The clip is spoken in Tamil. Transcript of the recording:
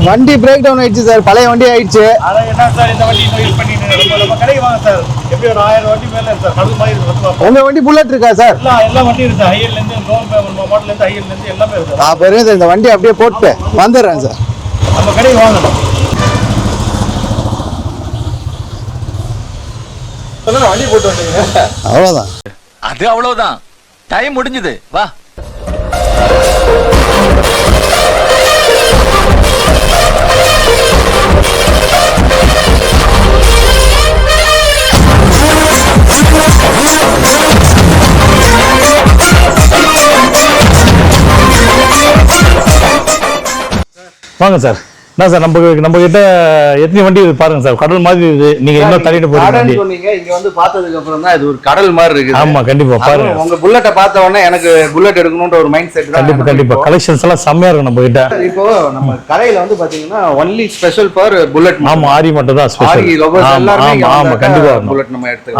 வண்டி பிரேக் டவுன் ஆயிடுச்சு சார், பழைய வண்டி ஆயிடுச்சு. அதான் என்ன சார் இந்த வண்டி இன்னும் யூஸ் பண்ணிட்டு நம்ம கடைக்கு வாங்க சார். எப்படி ஒரு 1000 வண்டி மேல இருக்கு சார், கடல் மாதிரி இருக்கு. உங்க வண்டி புல்லட் இருக்கா சார்? எல்லா வண்டியும் இருக்கு சார், ஹையர்ல இருந்து லோ மாடல்ல இருந்து ஹையர்ல இருந்து எல்லாமே இருக்கு சார். பெரிய சார், இந்த வண்டி அப்படியே போட்டு வந்துடுறேன் சார். நம்ம கடைக்கு வாங்க. வண்டி போட்டு வந்தீங்க, அவ்வளோதான். அது அவ்வளவுதான், டைம் முடிஞ்சது, வா. வாங்க சார். என்ன சார் நம்ம கிட்ட எத்தனை வண்டி பாருங்க சார், கடல் மாதிரி இருக்குது. நீங்க இன்னும் தள்ளிட்டு போறீங்க சொன்னீங்க, இங்க வந்து பார்த்ததுக்கு அப்புறம் தான் இது ஒரு கடல் மாதிரி இருக்கு. ஆமா கண்டிப்பா பாருங்க. உங்க புல்லட்டை பார்த்த உடனே எனக்கு புல்லட் எடுக்கணும்ன்ற ஒரு மைண்ட் செட். கண்டிப்பா கலெக்ஷன்ஸ் எல்லாம் செம்மையா இருக்கும் நம்ம கிட்ட. இப்போ நம்ம கடையில வந்து பாத்தீங்கன்னா ஒன்லி ஸ்பெஷல் ஃபார் புல்லட். ஆமா, ஆரி மட்டும் தான் ஸ்பெஷல். ஆரி லோகோஸ் எல்லாமே ஆமா கண்டிப்பா புல்லட் நம்ம எடுத்துக்கலாம்.